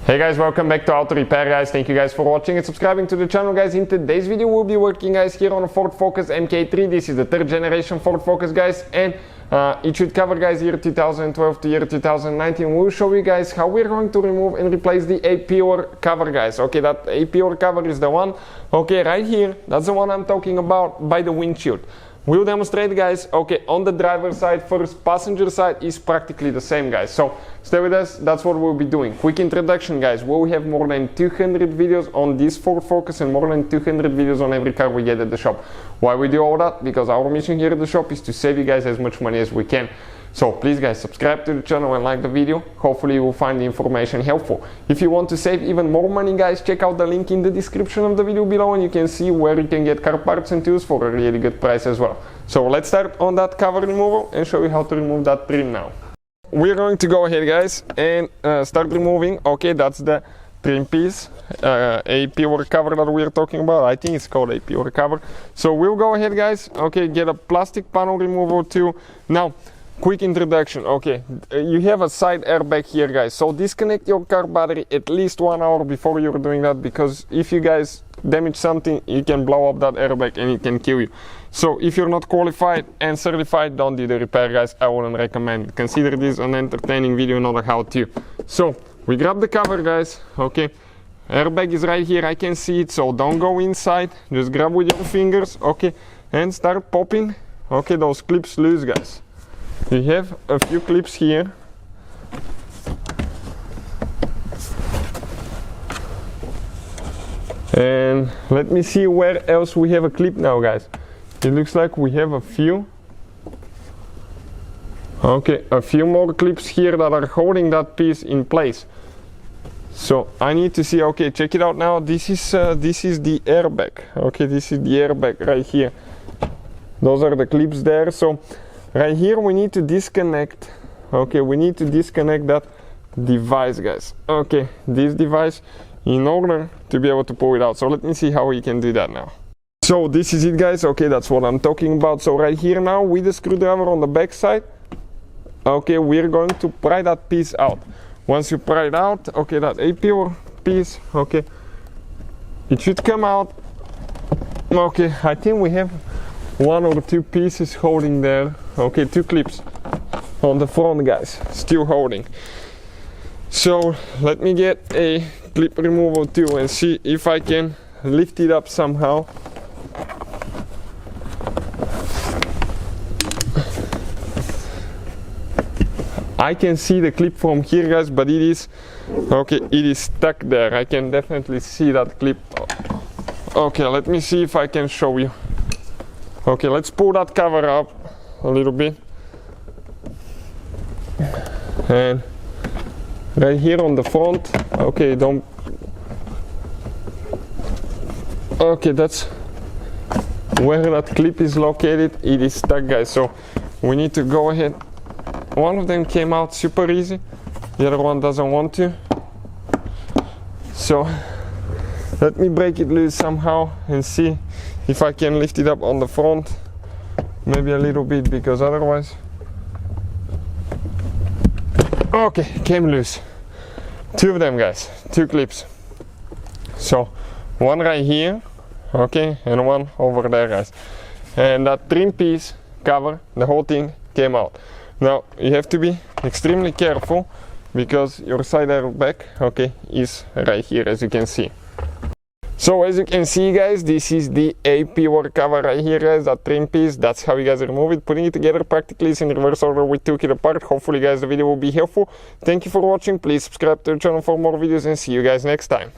Hey guys, welcome back to Auto Repair guys. Thank you guys for watching and subscribing to the channel guys. In today's video we'll be working guys here on a Ford Focus MK3. This is the third generation Ford Focus guys, and it should cover guys year 2012 to year 2019. We'll show you guys how we're going to remove and replace the A-Pure cover guys. Okay, that A-Pure cover is the one, okay, right here. That's the one I'm talking about by the windshield. We'll demonstrate guys, okay, on the driver's side first. Passenger side is practically the same guys, so stay with us, that's what we'll be doing. Quick introduction guys, we have more than 200 videos on this Ford Focus and more than 200 videos on every car we get at the shop. Why we do all that? Because our mission here at the shop is to save you guys as much money as we can. So please guys, subscribe to the channel and like the video. Hopefully you will find the information helpful. If you want to save even more money guys, check out the link in the description of the video below and you can see where you can get car parts and tools for a really good price as well. So let's start on that cover removal and show you how to remove that trim now. We're going to go ahead guys and start removing. Okay, that's the trim piece, A-Pure cover that we're talking about. I think it's called A-Pure cover. So we'll go ahead guys, okay, get a plastic panel removal tool. Now, quick introduction, okay, you have a side airbag here guys, so disconnect your car battery at least 1 hour before you're doing that, because if you guys damage something, you can blow up that airbag and it can kill you. So if you're not qualified and certified, don't do the repair guys, I wouldn't recommend it. Consider this an entertaining video, not a how-to. So we grab the cover guys, okay, airbag is right here, I can see it, so don't go inside, just grab with your fingers, okay, and start popping, okay, those clips loose guys. We have a few clips here. And let me see where else we have a clip now guys. It looks like we have a few. Okay, a few more clips here that are holding that piece in place. So I need to see, okay, check it out now. This is the airbag. Okay, this is the airbag right here. Those are the clips there. So right here we need to disconnect, okay, we need to disconnect that device guys, okay, this device, in order to be able to pull it out. So let me see how we can do that now. So this is it guys, okay, that's what I'm talking about. So right here now with the screwdriver on the back side, okay, we're going to pry that piece out. Once you pry it out, okay, that A-Pure piece, okay, it should come out. Okay, I think we have 1 or 2 pieces holding there. Okay, 2 clips on the front guys, still holding. So let me get a clip removal tool and see if I can lift it up somehow. I can see the clip from here guys, but it is, okay, it is stuck there. I can definitely see that clip. Okay, let me see if I can show you. Okay, let's pull that cover up a little bit. And right here on the front, okay, don't, okay, that's where that clip is located. It is stuck guys, so we need to go ahead. One of them came out super easy, the other one doesn't want to. So let me break it loose somehow and see if I can lift it up on the front. Maybe a little bit, because otherwise, okay, came loose. 2 of them guys, 2 clips. So one right here, okay, and one over there guys. And that trim piece cover, the whole thing came out. Now you have to be extremely careful, because your side airbag, okay, is right here as you can see. So as you can see guys, this is the A-Pure cover right here guys, that trim piece. That's how you guys remove it. Putting it together practically is in reverse order. We took it apart. Hopefully guys the video will be helpful. Thank you for watching. Please subscribe to the channel for more videos and see you guys next time.